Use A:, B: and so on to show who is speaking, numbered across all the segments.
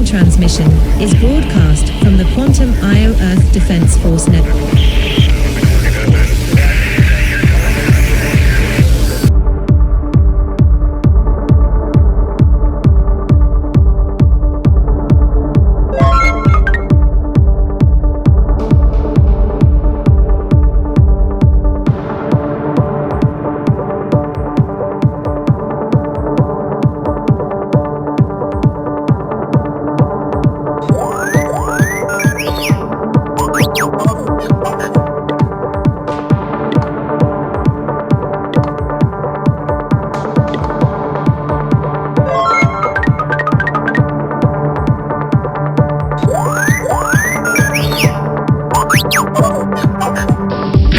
A: transmission is broadcast from the Quantum IO Earth Defense Force Network.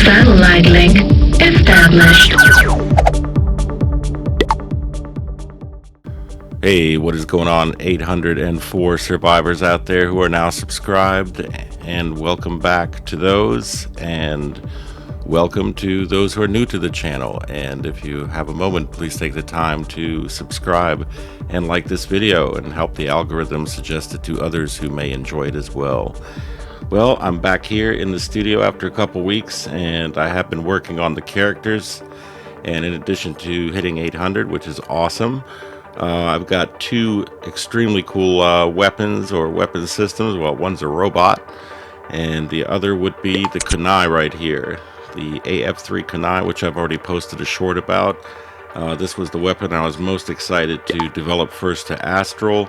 B: Satellite link established.
C: Hey, what is going on, 804 survivors out there who are now subscribed, and welcome back to those, and welcome to those who are new to the channel. And if you have a moment, please take the time to subscribe and like this video and help the algorithm suggest it to others who may enjoy it as well. Well, I'm back here in the studio after a couple weeks, and I have been working on the characters, and in addition to hitting 800, which is awesome, I've got two extremely cool weapons or weapon systems. Well, one's a robot, and the other would be the Kunai right here, the AF3 Kunai, which I've already posted a short about. This was the weapon I was most excited to develop first to Astral.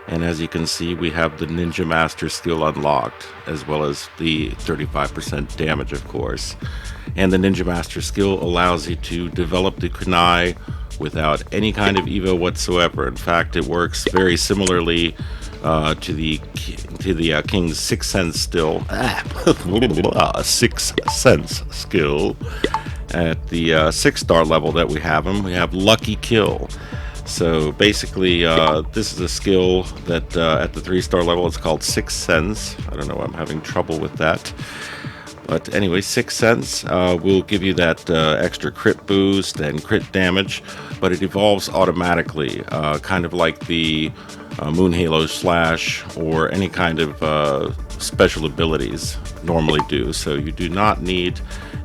C: And as you can see, we have the Ninja Master skill unlocked, as well as the 35% damage, of course. And the Ninja Master skill allows you to develop the Kunai without any kind of EVO whatsoever. In fact, it works very similarly to the King's Sixth Sense skill, Sixth Sense skill. At the 6-star level that we have him, we have Lucky Kill. So basically, this is a skill that at the 3-star level it's called Sixth Sense. I don't know, I'm having trouble with that. But anyway, Sixth Sense will give you that extra crit boost and crit damage, but it evolves automatically, kind of like the Moon Halo Slash or any kind of special abilities normally do. So you do not need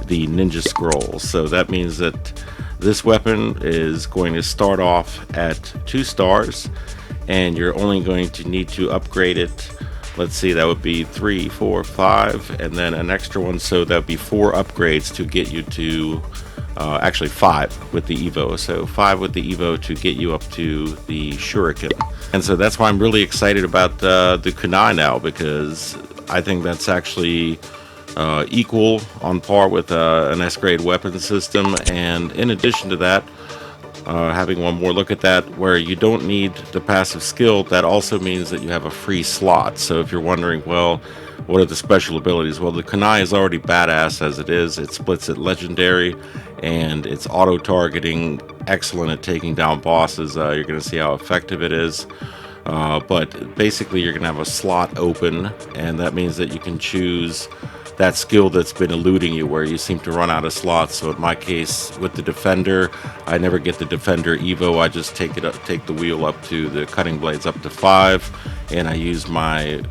C: the Ninja Scroll. So that means that this weapon is going to start off at 2 stars, and you're only going to need to upgrade it. Let's see, that would be 3, 4, 5, and then an extra one, so that would be 4 upgrades to get you to actually 5 with the EVO. So 5 with the EVO to get you up to the Shuriken. And so that's why I'm really excited about the Kunai now, because I think that's actually equal on par with an S-grade weapon system. And in addition to that, having one more look at that, where you don't need the passive skill, that also means that you have a free slot. So if you're wondering, well, what are the special abilities? Well, the Kunai is already badass as it is. It splits at legendary, and it's auto-targeting, excellent at taking down bosses. You're going to see how effective it is. But basically, you're going to have a slot open, and that means that you can choose that skill that's been eluding you, where you seem to run out of slots. So in my case with the Defender, I never get the Defender EVO. I just take the wheel up to the cutting blades up to 5, and I use my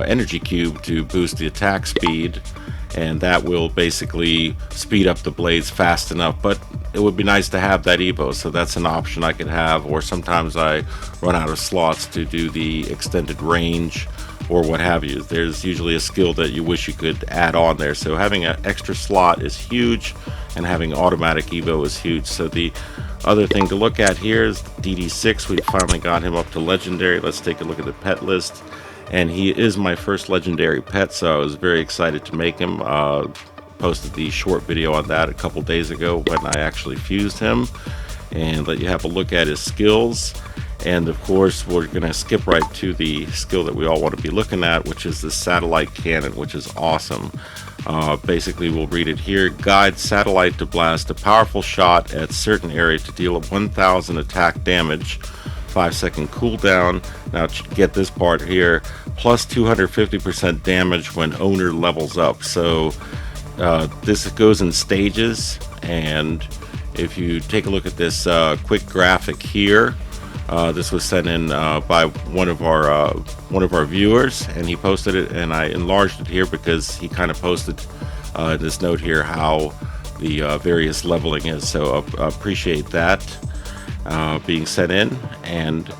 C: energy cube to boost the attack speed, and that will basically speed up the blades fast enough. But it would be nice to have that EVO, so that's an option I could have. Or sometimes I run out of slots to do the extended range or what have you. There's usually a skill that you wish you could add on there. So having an extra slot is huge, and having automatic EVO is huge. So the other thing to look at here is DD6. We finally got him up to legendary. Let's take a look at the pet list, and he is my first legendary pet, so I was very excited to make him. Posted the short video on that a couple days ago when I actually fused him, and let you have a look at his skills. And of course, we're going to skip right to the skill that we all want to be looking at, which is the satellite cannon, which is awesome. Basically, we'll read it here. Guide satellite to blast a powerful shot at certain area to deal 1,000 attack damage. 5-second cooldown. Now get this part here. Plus 250% damage when owner levels up. So this goes in stages, and if you take a look at this quick graphic here, This was sent in by one of our viewers, and he posted it, and I enlarged it here because he kind of posted in this note here how the various leveling is. So appreciate that being sent in. And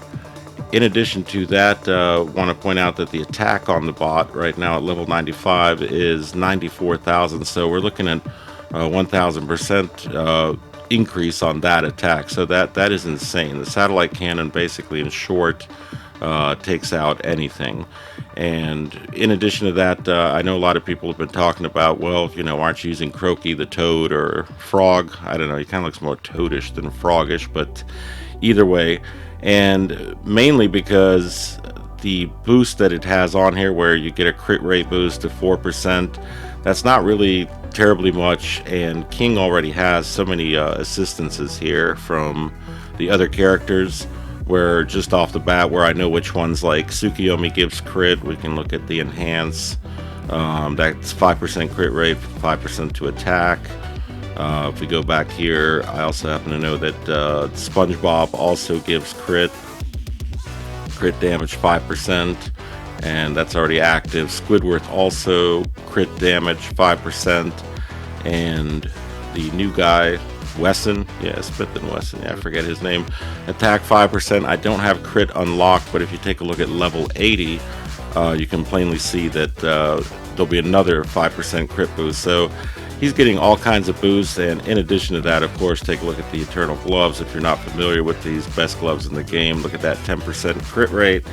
C: in addition to that, want to point out that the attack on the bot right now at level 95 is 94,000. So we're looking at 1,000% increase on that attack. So that is insane. The satellite cannon, basically, in short, takes out anything. And in addition to that, I know a lot of people have been talking about, well, you know, aren't you using Croaky the Toad or Frog? I don't know. He kind of looks more toadish than frogish, but either way. And mainly because the boost that it has on here, where you get a crit rate boost of 4%, that's not really terribly much. And King already has so many assistances here from the other characters, where just off the bat, where I know which ones, like Tsukiyomi gives crit. We can look at the enhance. That's 5% crit rate, 5% to attack. If we go back here, I also happen to know that SpongeBob also gives crit damage 5%, and that's already active. Squidward also crit damage 5%, and the new guy, Wesson, Smith and Wesson, I forget his name, attack 5%. I don't have crit unlocked, but if you take a look at level 80, you can plainly see that there'll be another 5% crit boost. So he's getting all kinds of boosts, and in addition to that, of course, take a look at the Eternal Gloves. If you're not familiar with these best gloves in the game, look at that 10% crit rate,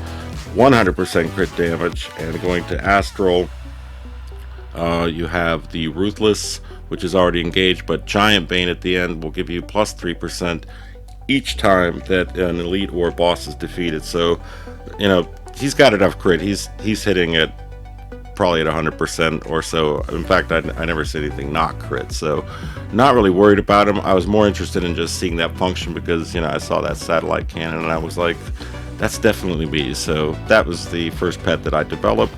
C: 100% crit damage. And going to Astral, you have the Ruthless, which is already engaged, but Giant Bane at the end will give you plus 3% each time that an elite or boss is defeated. So, you know, he's got enough crit. He's hitting it probably at 100% or so. In fact, I never see anything not crit, so not really worried about him. I was more interested in just seeing that function because, you know, I saw that satellite cannon and I was like, that's definitely me. So that was the first pet that I developed.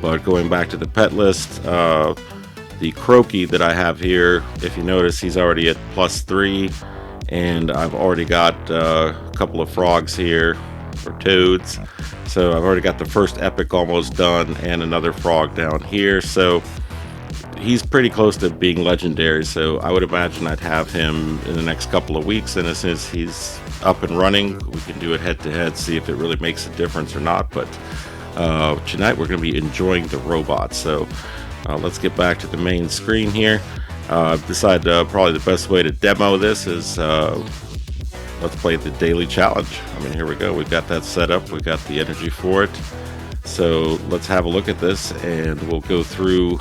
C: But going back to the pet list, the Croaky that I have here, if you notice, he's already at plus 3, and I've already got a couple of frogs here, or toads. So I've already got the first epic almost done, and another frog down here. So he's pretty close to being legendary. So I would imagine I'd have him in the next couple of weeks, and as soon as he's up and running, we can do it head to head, see if it really makes a difference or not. But tonight we're going to be enjoying the robots. So let's get back to the main screen here. I've decided probably the best way to demo this is let's play the daily challenge. I mean, here we go. We've got that set up. We've got the energy for it. So let's have a look at this, and we'll go through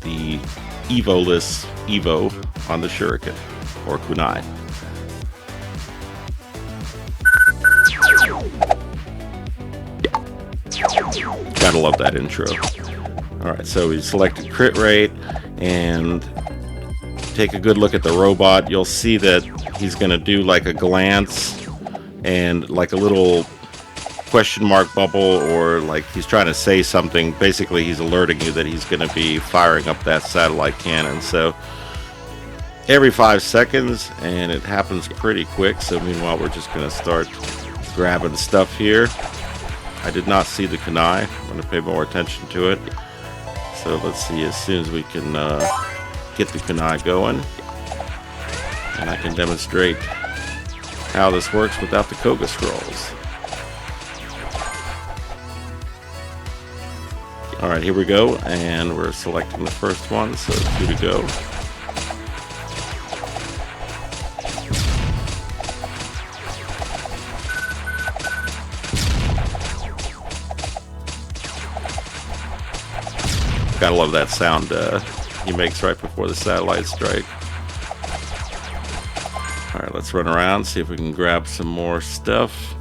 C: the EVO-less EVO on the Shuriken, or Kunai. Gotta love that intro. Alright, so we selected crit rate, and take a good look at the robot. You'll see that he's going to do like a glance and like a little question mark bubble, or like he's trying to say something. Basically, he's alerting you that he's going to be firing up that satellite cannon. So every 5 seconds, and it happens pretty quick. So meanwhile, we're just going to start grabbing stuff here. I did not see the Kunai. I'm going to pay more attention to it. So let's see, as soon as we can get the Kunai going, and I can demonstrate how this works without the Koga scrolls. Alright, here we go, and we're selecting the first one, so 2 to go. Gotta love that sound he makes right before the satellite strike. Alright, let's run around, see if we can grab some more stuff.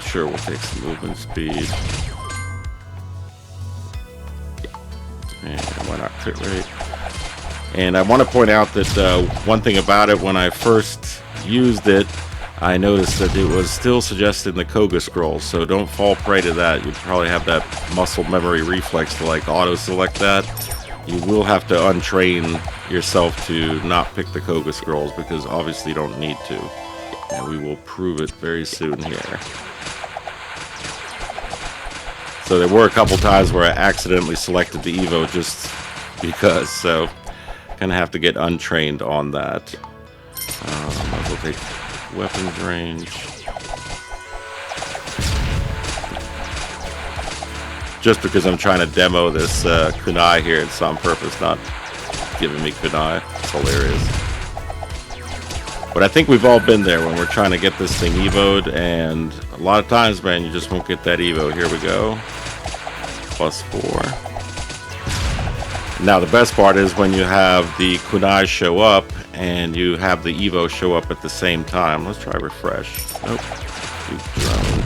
C: Sure, we'll take some movement speed. And why not crit rate? And I want to point out that one thing about it, when I first used it, I noticed that it was still suggesting the Koga scroll, so don't fall prey to that. You'd probably have that muscle memory reflex to like auto-select that. You will have to untrain yourself to not pick the Koga scrolls, because obviously you don't need to. And we will prove it very soon here. So there were a couple times where I accidentally selected the EVO just because, so kind of have to get untrained on that. Might as well take weapons range. Just because I'm trying to demo this Kunai here, it's on purpose, not giving me Kunai. It's hilarious. But I think we've all been there when we're trying to get this thing EVO'd, and a lot of times, man, you just won't get that EVO. Here we go. +4. Now the best part is when you have the Kunai show up and you have the EVO show up at the same time. Let's try refresh. Nope. Drone.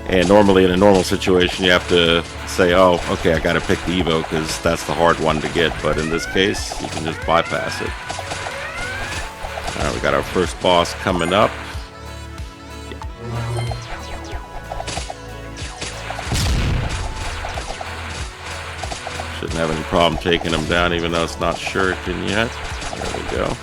C: And normally in a normal situation you have to say, oh, okay, I gotta pick the EVO because that's the hard one to get. But in this case, you can just bypass it. Alright, we got our first boss coming up. Shouldn't have any problem taking him down, even though it's not shuriken yet. There we go.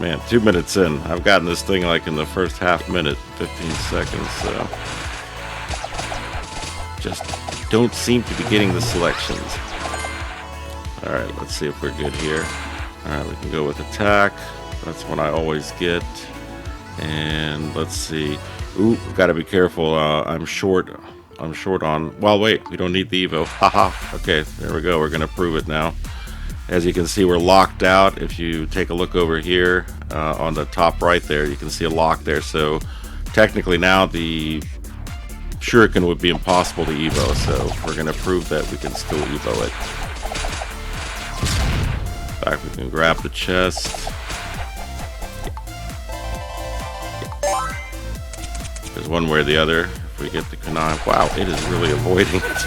C: Man, 2 minutes in. I've gotten this thing like in the first half minute, 15 seconds, so just don't seem to be getting the selections. Alright, let's see if we're good here. Alright, we can go with attack. That's what I always get. And let's see. Ooh, gotta be careful. I'm short on. Well, wait, we don't need the EVO. Haha. Okay, there we go. We're gonna prove it now. As you can see, we're locked out. If you take a look over here on the top right there, you can see a lock there. So technically now the shuriken would be impossible to EVO. So we're gonna prove that we can still EVO it. In fact, we can grab the chest. There's one way or the other. If we get the Kunai, wow, it is really avoiding it.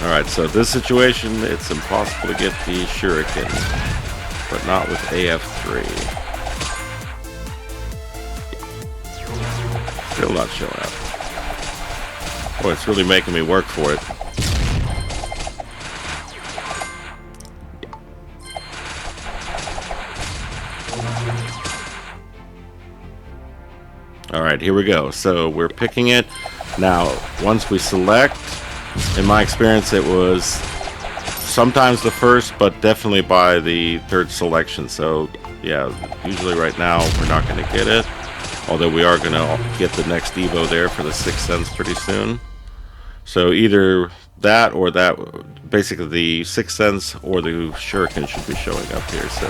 C: Alright, so this situation, it's impossible to get the shuriken, but not with AF3. Still not showing up. Boy, it's really making me work for it. Alright, here we go. So we're picking it. Now, once we select, in my experience, it was sometimes the first, but definitely by the third selection. So, yeah, usually right now we're not going to get it. Although we are going to get the next EVO there for the 6th sense pretty soon. So either that or that, basically the 6th sense or the shuriken should be showing up here. So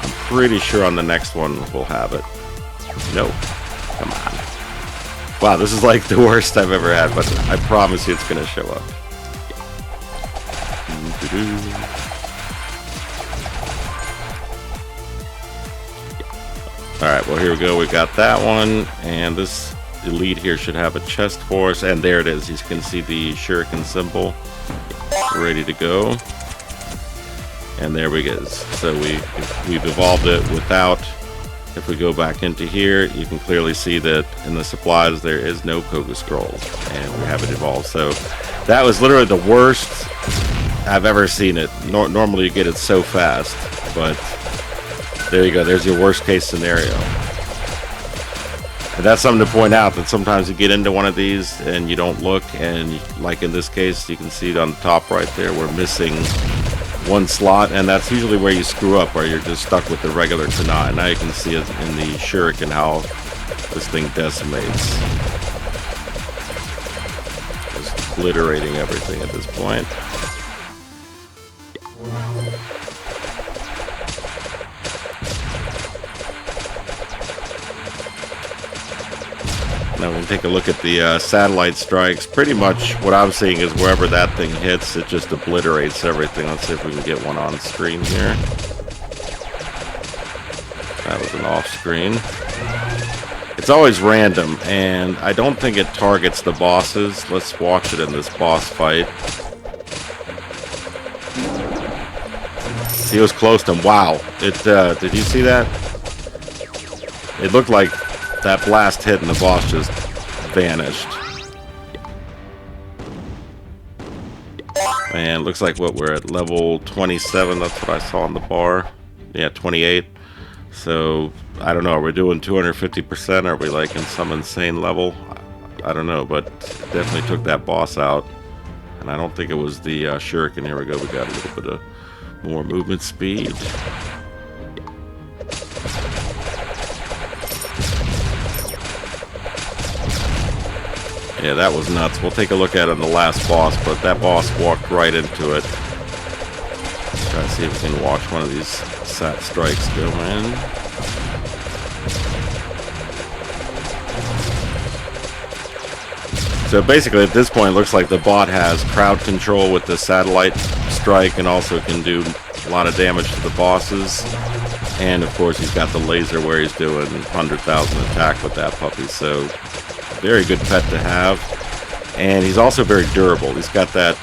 C: I'm pretty sure on the next one we'll have it. Nope. Come on. Wow, this is like the worst I've ever had, but I promise you it's going to show up. Alright, well here we go. We got that one, and this elite here should have a chest for us, and there it is. You can see the shuriken symbol ready to go. And there we go. So we've evolved it without. If we go back into here, you can clearly see that in the supplies there is no Koga scroll, and we have it evolved. So that was literally the worst I've ever seen it. Normally you get it so fast, but there you go. There's your worst case scenario. And that's something to point out, that sometimes you get into one of these and you don't look, and like in this case, you can see it on the top right there, we're missing one slot, and that's usually where you screw up, where you're just stuck with the regular Kunai. Now you can see it in the shuriken how this thing decimates. Just obliterating everything at this point. Now we can take a look at the satellite strikes. Pretty much what I'm seeing is wherever that thing hits, it just obliterates everything. Let's see if we can get one on screen here. That was an off screen. It's always random, and I don't think it targets the bosses. Let's watch it in this boss fight. He was close to him. Wow. Did you see that? It looked like that blast hit and the boss just vanished. And looks like what we're at level 27. That's what I saw on the bar. Yeah, 28. So I don't know. Are we doing 250%? Are we like in some insane level? I don't know, but definitely took that boss out. And I don't think it was the shuriken. Here we go. We got a little bit of more movement speed. Yeah, that was nuts. We'll take a look at it on the last boss, but that boss walked right into it. Try to see if we can watch one of these sat strikes go in. So basically at this point it looks like the bot has crowd control with the satellite strike, and also can do a lot of damage to the bosses. And of course he's got the laser where he's doing 100,000 attack with that puppy. So very good pet to have. And he's also very durable. He's got that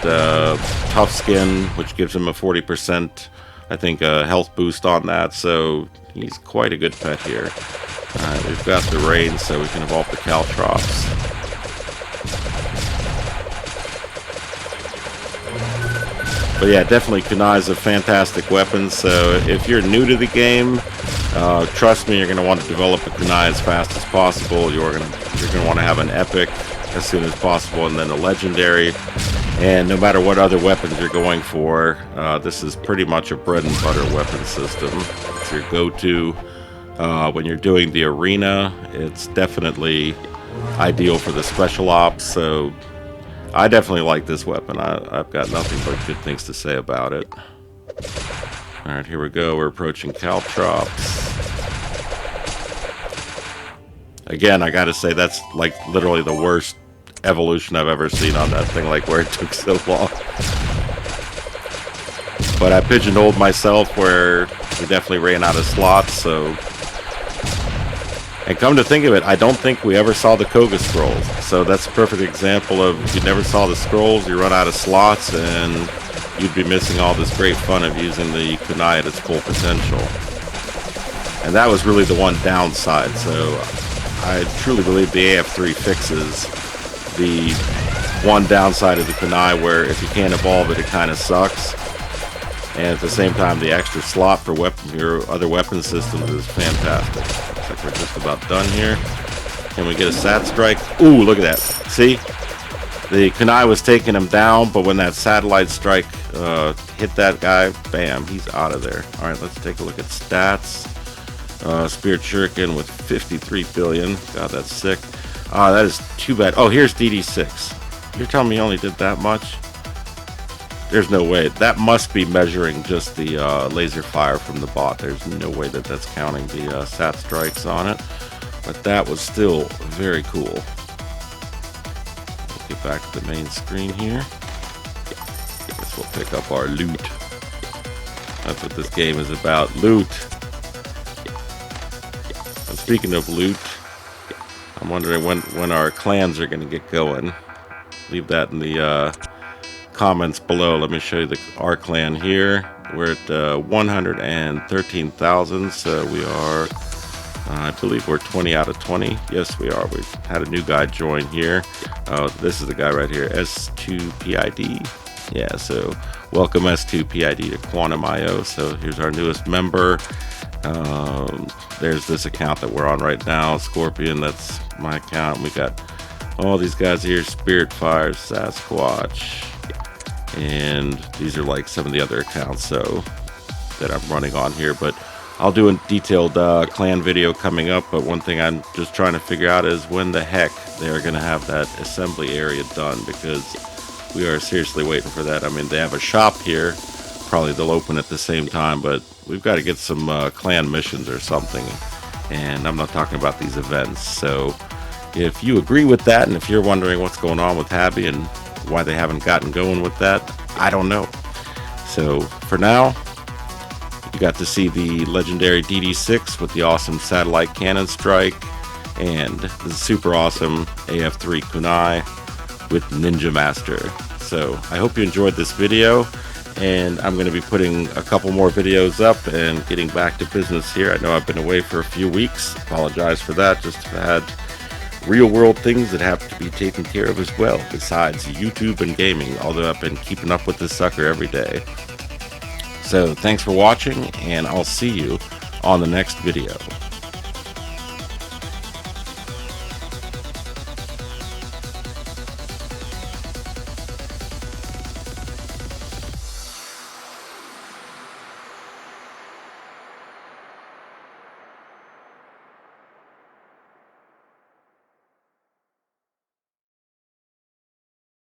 C: tough skin, which gives him a 40%, I think, health boost on that. So he's quite a good pet here. We've got the rain, so we can evolve the Caltrops. But yeah, definitely Kunai is a fantastic weapon. So if you're new to the game, trust me, you're going to want to develop a Kunai as fast as possible. You're going to want to have an epic as soon as possible, and then a legendary. And no matter what other weapons you're going for, this is pretty much a bread and butter weapon system. It's your go-to when you're doing the arena. It's definitely ideal for the special ops. So I definitely like this weapon. I've got nothing but good things to say about it. Alright, here we go. We're approaching Caltrops. Again, I gotta say, that's like literally the worst evolution I've ever seen on that thing, like where it took so long. But I pigeonholed myself where we definitely ran out of slots, so... And come to think of it, I don't think we ever saw the Koga scrolls. So that's a perfect example of, if you never saw the scrolls, you run out of slots, and you'd be missing all this great fun of using the Kunai at its full potential. And that was really the one downside. So I truly believe the AF3 fixes the one downside of the Kunai, where if you can't evolve it, it kind of sucks. And at the same time, the extra slot for your other weapon systems is fantastic. Looks like we're just about done here. Can we get a sat strike? Ooh, look at that. See? The Kunai was taking him down, but when that satellite strike hit that guy, bam, he's out of there. Alright, let's take a look at stats. Spirit Shuriken with 53 billion. God, that's sick. That is too bad. Oh, here's DD6. You're telling me he only did that much? There's no way. That must be measuring just the laser fire from the bot. There's no way that that's counting the sat strikes on it. But that was still very cool. We'll get back to the main screen here. Guess we'll pick up our loot. That's what this game is about. Loot. And speaking of loot, I'm wondering when our clans are going to get going. Leave that in the comments below. Let me show you our clan here. We're at 113,000, so we are, I believe we're 20 out of 20. Yes, we are. We've had a new guy join here. This is the guy right here, S2PID. Yeah, so welcome S2PID to Quantum IO. So here's our newest member. There's this account that we're on right now, Scorpion. That's my account. We got all these guys here, Spirit Fire, Sasquatch, and these are like some of the other accounts that I'm running on here. But I'll do a detailed clan video coming up. But one thing I'm just trying to figure out is when the heck they are going to have that assembly area done, because we are seriously waiting for that. I mean, they have a shop here. Probably they'll open at the same time, but we've got to get some clan missions or something. And I'm not talking about these events. So if you agree with that, and if you're wondering what's going on with Happy and why they haven't gotten going with that, I don't know. So for now, you got to see the legendary DD6 with the awesome satellite cannon strike, and the super awesome AF3 Kunai with Ninja Master. So I hope you enjoyed this video, and I'm going to be putting a couple more videos up and getting back to business here. I know I've been away for a few weeks. Apologize for that. Just had real world things that have to be taken care of as well, besides YouTube and gaming, although I've been keeping up with this sucker every day. So thanks for watching, and I'll see you on the next video.